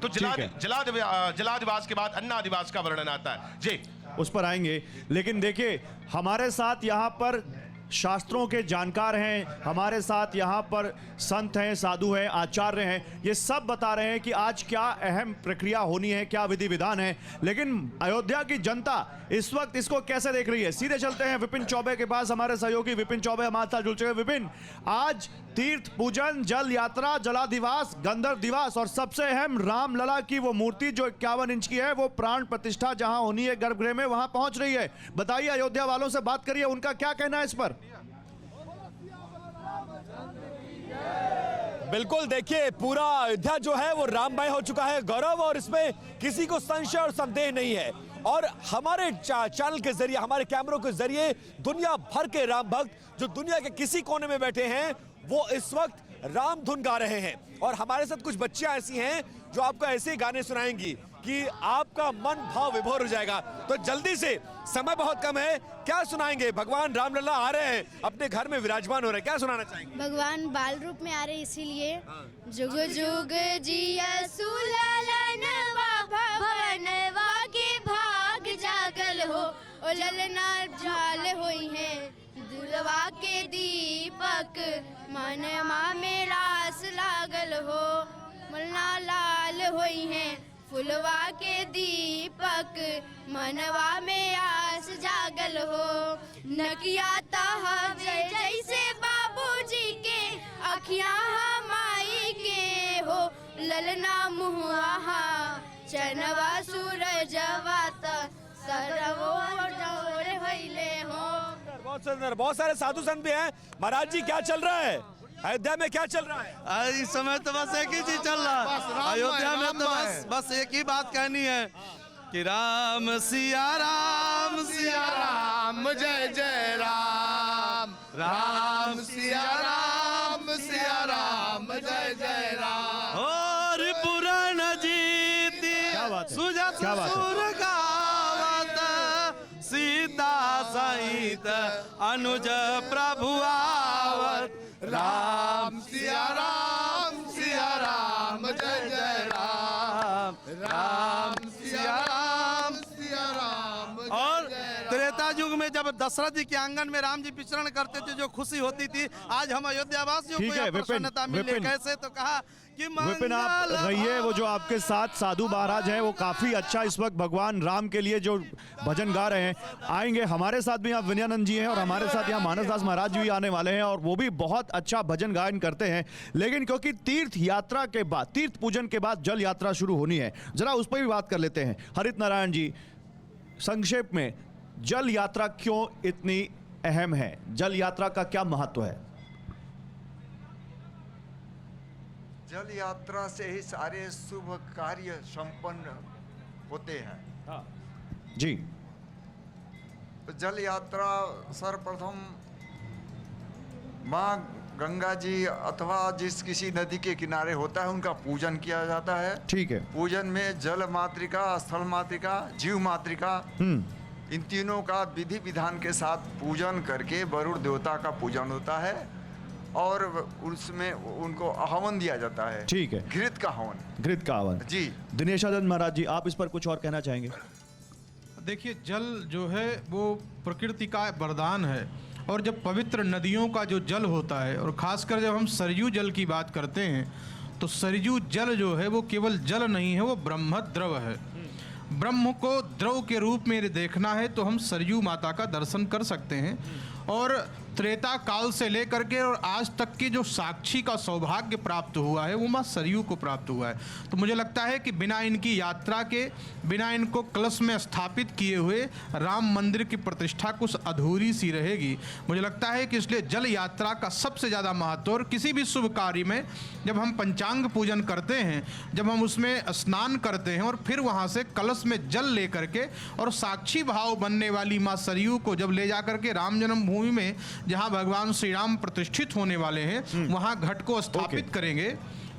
तो जला दिवस के बाद अन्ना दिवस का वर्णन आता है जी, उस पर आएंगे। लेकिन देखिए हमारे साथ यहाँ पर शास्त्रों के जानकार हैं, हमारे साथ यहाँ पर संत हैं, साधु हैं, आचार्य हैं, ये सब बता रहे हैं कि आज क्या अहम प्रक्रिया होनी है, क्या विधि विधान है। लेकिन अयोध्या की जनता इस वक्त इसको कैसे देख रही है, सीधे चलते हैं विपिन चौबे के पास। हमारे सहयोगी विपिन चौबे हमारे साथ जुड़ चुके हैं। विपिन, आज तीर्थ पूजन, जल यात्रा, जलादिवास, गंधर्व दिवस और सबसे अहम रामलला की वो मूर्ति जो 51 इंच की है, वो प्राण प्रतिष्ठा जहां होनी है गर्भगृह में, वहां पहुंच रही है। बताइए, अयोध्या वालों से बात करिए, उनका क्या कहना है इस पर? बिल्कुल, देखिए पूरा अयोध्या जो है वो राममय हो चुका है गौरव, और इसमें किसी को संशय और संदेह नहीं है। और हमारे चैनल के जरिए, हमारे कैमरों के जरिए दुनिया भर के राम भक्त जो दुनिया के किसी कोने में बैठे हैं वो इस वक्त राम धुन गा रहे हैं। और हमारे साथ कुछ बच्चियां ऐसी हैं जो आपको ऐसे गाने सुनाएंगी कि आपका मन भाव विभोर हो जाएगा। तो जल्दी से, समय बहुत कम है, क्या सुनाएंगे? भगवान रामलला आ रहे हैं, अपने घर में विराजमान हो रहे हैं, क्या सुनाना चाहेंगे? भगवान बाल रूप में आ रहे इसीलिए जुग जुग जियसु ललनवा भवनवा के भाग जागल हो, ओ ललना जाल होई है दुलवा के दीपक, मनवा में रास लागल हो, मलना लाल होई है फुलवा के दीपक, मनवा में आस जागल हो। नकिया तह जैसे बाबूजी के अखियां माई के हो, ललना मुहाहा चनवा सूरजवा सरवो डोरे होइले हो। बहुत सुंदर, बहुत सारे साधु संत भी हैं। महाराज जी, क्या चल रहा है अयोध्या में, क्या चल रहा है? इस समय तो बस एक ही चीज चल रहा है अयोध्या में, तो बस एक ही बात कहनी है कि राम सिया राम, सिया राम जय जय राम, राम सिया राम, सिया राम जय जय राम। और पुराण जीती सुजत सुर गावत, सीता सहित अनुज प्रभु आवत, राम सिया राम, सिया राम जय जय राम, राम सिया राम, सिया राम। और त्रेता युग में जब दशरथ जी के आंगन में राम जी विचरण करते थे, जो खुशी होती थी, आज हम अयोध्या वासियों को प्रसन्नता मिले। कैसे? तो कहा कि विपिन, आप रहिए, वो जो आपके साथ साधु महाराज हैं वो काफी अच्छा इस वक्त भगवान राम के लिए जो भजन गा रहे हैं, आएंगे। हमारे साथ भी यहाँ विनयानंद जी हैं और हमारे साथ यहाँ मानसदास महाराज जी भी आने वाले हैं, और वो भी बहुत अच्छा भजन गायन करते हैं। लेकिन क्योंकि तीर्थ यात्रा के बाद, तीर्थ पूजन के बाद जल यात्रा शुरू होनी है, जरा उस पर भी बात कर लेते हैं। हरित नारायण जी, संक्षेप में जल यात्रा क्यों इतनी अहम है? जल यात्रा का क्या महत्व है? जल यात्रा से ही सारे शुभ कार्य संपन्न होते हैं। जी, तो जल यात्रा सर्वप्रथम माँ गंगा जी अथवा जिस किसी नदी के किनारे होता है उनका पूजन किया जाता है। ठीक है। पूजन में जल मातृका, स्थल मातृका, जीव मातृका, इन तीनों का विधि विधान के साथ पूजन करके वरुण देवता का पूजन होता है और उसमें उनको हवन दिया जाता है। ठीक है। घृत का हवन। घृत का हवन जी। दिनेशानंद महाराज जी, आप इस पर कुछ और कहना चाहेंगे? देखिए, जल जो है वो प्रकृति का वरदान है, और जब पवित्र नदियों का जो जल होता है, और खासकर जब हम सरयू जल की बात करते हैं, तो सरयू जल जो है वो केवल जल नहीं है, वो ब्रह्म द्रव है। ब्रह्म को द्रव के रूप में देखना है तो हम सरयू माता का दर्शन कर सकते हैं। और त्रेता काल से लेकर के और आज तक के जो साक्षी का सौभाग्य प्राप्त हुआ है वो माँ सरयू को प्राप्त हुआ है। तो मुझे लगता है कि बिना इनकी यात्रा के, बिना इनको कलश में स्थापित किए हुए राम मंदिर की प्रतिष्ठा कुछ अधूरी सी रहेगी। मुझे लगता है कि इसलिए जल यात्रा का सबसे ज़्यादा महत्व, और किसी भी शुभ कार्य में जब हम पंचांग पूजन करते हैं, जब हम उसमें स्नान करते हैं और फिर वहाँ से कलश में जल ले करके और साक्षी भाव बनने वाली माँ सरयू को जब ले जा करके राम जन्मभूमि में, जहाँ भगवान श्री राम प्रतिष्ठित होने वाले हैं, वहाँ घट को स्थापित करेंगे,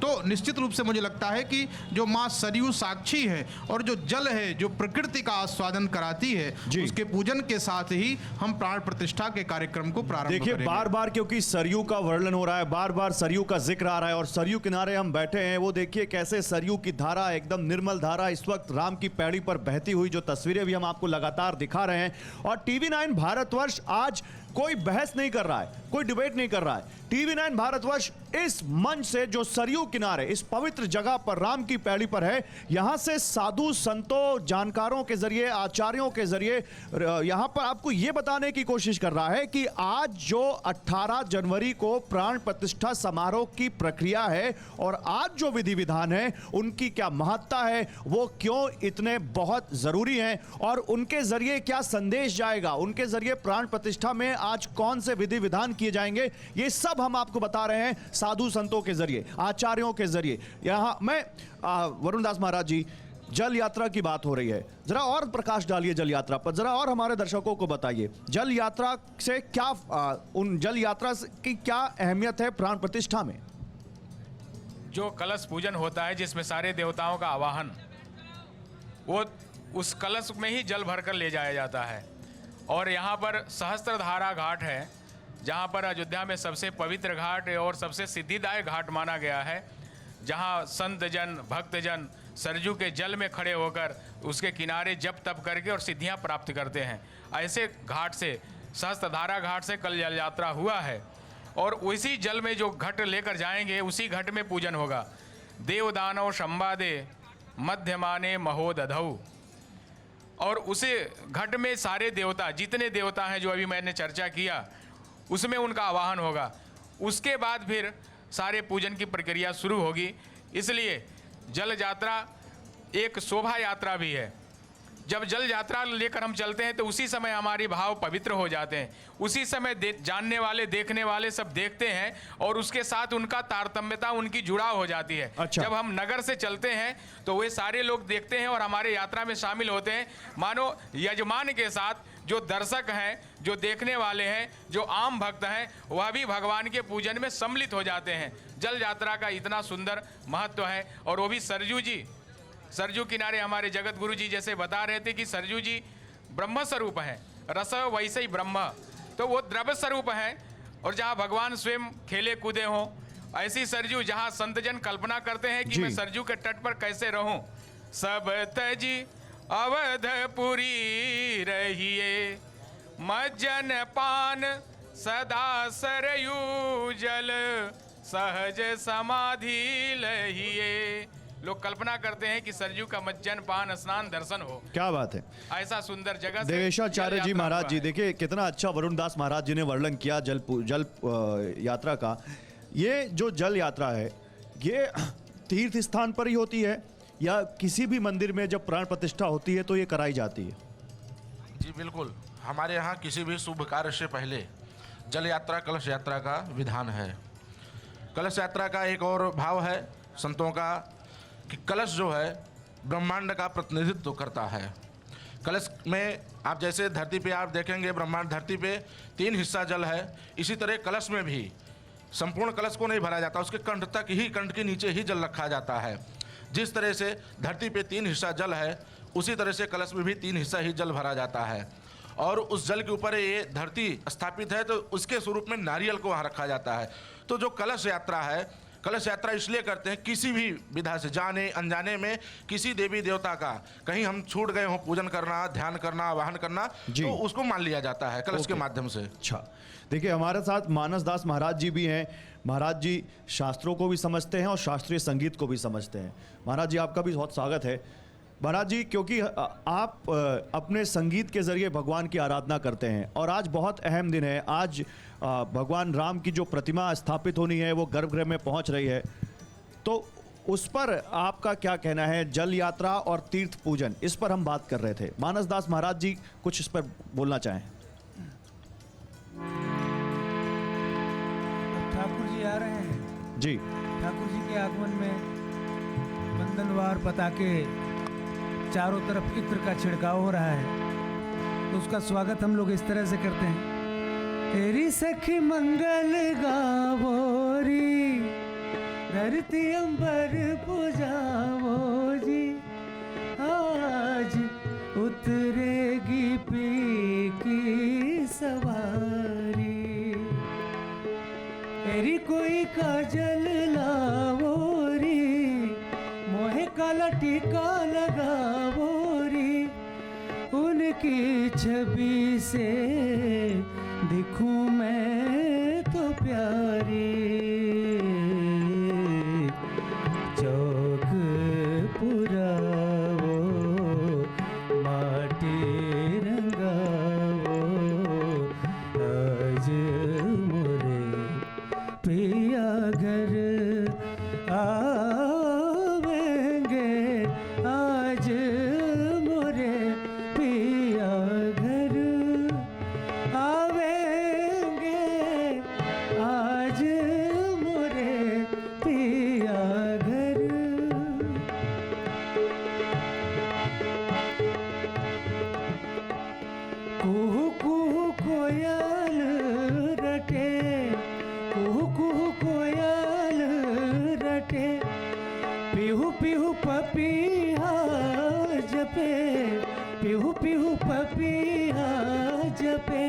तो निश्चित रूप से मुझे लगता है कि जो माँ सरयू साक्षी है और जो जल है जो प्रकृति का आस्वादन कराती है, उसके पूजन के साथ ही हम प्राण प्रतिष्ठा के कार्यक्रम को प्रारंभ देखिए करेंगे। बार बार क्योंकि सरयू का वर्णन हो रहा है, बार बार सरयू का जिक्र आ रहा है और सरयू किनारे हम बैठे हैं, वो देखिए कैसे सरयू की धारा, एकदम निर्मल धारा इस वक्त राम की पैड़ी पर बहती हुई, जो तस्वीरें भी हम आपको लगातार दिखा रहे हैं। और TV9 भारतवर्ष आज कोई बहस नहीं कर रहा है, कोई डिबेट नहीं कर रहा है। TV9 भारतवर्ष इस मंच से जो सरयू किनारे इस पवित्र जगह पर राम की पैड़ी पर है, यहां से साधु संतों जानकारों के जरिए, आचार्यों के जरिए यहां पर आपको यह बताने की कोशिश कर रहा है कि आज जो 18 जनवरी को प्राण प्रतिष्ठा समारोह की प्रक्रिया है और आज जो विधि विधान है उनकी क्या महत्ता है, वो क्यों इतने बहुत जरूरी हैं और उनके जरिए क्या संदेश जाएगा, उनके जरिए प्राण प्रतिष्ठा में आज कौन से विधि विधान किए जाएंगे, ये सब हम आपको बता रहे हैं साधु संतों के जरिए, आचार्यों के जरिए। यहां मैं वरुण दास महाराज जी, जल यात्रा की बात हो रही है, जरा और प्रकाश डालिए जल यात्रा पर, जरा और हमारे दर्शकों को बताइए जल यात्रा से क्या उन जल यात्रा की क्या अहमियत है प्राण प्रतिष्ठा में। जो कलश पूजन होता है जिसमें सारे देवताओं का आवाहन, वो उस कलश में ही जल भरकर ले जाया जाता है। और यहाँ पर सहस्त्रधारा घाट है, जहाँ पर अयोध्या में सबसे पवित्र घाट और सबसे सिद्धिदायक घाट माना गया है, जहाँ संत जन भक्तजन सरजू के जल में खड़े होकर उसके किनारे जप तप करके और सिद्धियाँ प्राप्त करते हैं। ऐसे घाट से, सहस्त्रधारा घाट से कल जल यात्रा हुआ है और उसी जल में जो घट लेकर जाएंगे उसी घट में पूजन होगा। देव दानव संवादे मध्यमाने महोदधौ, और उसे घट में सारे देवता, जितने देवता हैं जो अभी मैंने चर्चा किया, उसमें उनका आवाहन होगा। उसके बाद फिर सारे पूजन की प्रक्रिया शुरू होगी। इसलिए जल यात्रा एक शोभा यात्रा भी है। जब जल यात्रा लेकर हम चलते हैं तो उसी समय हमारे भाव पवित्र हो जाते हैं, उसी समय जानने वाले देखने वाले सब देखते हैं और उसके साथ उनका तारतम्यता, उनकी जुड़ाव हो जाती है। अच्छा। जब हम नगर से चलते हैं तो वे सारे लोग देखते हैं और हमारे यात्रा में शामिल होते हैं। मानो यजमान के साथ जो दर्शक हैं, जो देखने वाले हैं, जो आम भक्त हैं, वह भी भगवान के पूजन में सम्मिलित हो जाते हैं। जल यात्रा का इतना सुंदर महत्व है। और वो भी सरजू जी, सरजू किनारे हमारे जगत गुरु जी जैसे बता रहे थे कि सरजू जी ब्रह्म स्वरूप हैं, रस वैसे ही ब्रह्म, तो वो द्रव्य स्वरूप हैं। और जहाँ भगवान स्वयं खेले कूदे हों, ऐसी सरजू जहाँ संतजन कल्पना करते हैं कि मैं सरजू के तट पर कैसे रहूं। सब तजी अवधपुरी रहिए, मज्जन पान सदा सरयू जल, सहज समाधि लहिए। लोग कल्पना करते हैं कि सरजू का मज्जन पान स्नान दर्शन हो। क्या बात है, ऐसा सुंदर जगह से देवेशाचार्य जी जल महाराज यात्रा जी, हुआ है। देखिए कितना अच्छा वरुण दास महाराज जी ने वर्णन किया जल यात्रा का। ये जो जल यात्रा है ये तीर्थ स्थान पर ही होती है या किसी भी मंदिर में जब प्राण प्रतिष्ठा होती है तो ये कराई जाती है? जी बिल्कुल, हमारे यहाँ किसी भी शुभ कार्य से पहले जल यात्रा, कलश यात्रा का विधान है। कलश यात्रा का एक और भाव है संतों का कि कलश जो है ब्रह्मांड का प्रतिनिधित्व करता है। कलश में आप जैसे धरती पे आप देखेंगे, ब्रह्मांड धरती पे 3 हिस्सा जल है, इसी तरह कलश में भी संपूर्ण कलश को नहीं भरा जाता, उसके कंठ तक ही, कंठ के नीचे ही जल रखा जाता है। जिस तरह से धरती पे 3 हिस्सा जल है, उसी तरह से कलश में भी 3 हिस्सा ही जल भरा जाता है। और उस जल के ऊपर ये धरती स्थापित है तो उसके स्वरूप में नारियल को वहाँ रखा जाता है। तो जो कलश यात्रा है, कलश यात्रा इसलिए करते हैं किसी भी विधा से, जाने अनजाने में किसी देवी देवता का कहीं हम छूट गए हों, पूजन करना, ध्यान करना, आवाहन करना, तो उसको मान लिया जाता है कलश के माध्यम से। अच्छा, देखिए हमारे साथ मानस दास महाराज जी भी हैं। महाराज जी शास्त्रों को भी समझते हैं और शास्त्रीय संगीत को भी समझते हैं। महाराज जी आपका भी बहुत स्वागत है। महाराज जी, क्योंकि आप अपने संगीत के जरिए भगवान की आराधना करते हैं और आज बहुत अहम दिन है। आज भगवान राम की जो प्रतिमा स्थापित होनी है वो गर्भगृह में पहुंच रही है, तो उस पर आपका क्या कहना है? जल यात्रा और तीर्थ पूजन, इस पर हम बात कर रहे थे। मानस दास महाराज जी कुछ इस पर बोलना चाहें? ठाकुर जी आ रहे हैं जी। ठाकुर जी के आगमन में बंधनवार पताके, चारों तरफ इत्र का छिड़काव हो रहा है, तो उसका स्वागत हम लोग इस तरह से करते हैं। तेरी सखी मंगल गावोरी, धरती अंबर पुजाओ जी, आज उतरेगी पी की सवारी। तेरी कोई काजल लावो री, मोहे काला टीका लगावो री, उनकी छवि से दिखूं मैं तो प्यारी। चौक पुरावो, माटी रंगावो, आज मोरे पिया घर आवेंगे, आज मोरे पिया घर आवेंगे, आज मोरे पिया घर। कुहू कुहू कोयल रटे, कुहू कुहू कोयल रटे, पिहू पिहू पपीहा जपे, पिहू पिहू पपीहा जपे।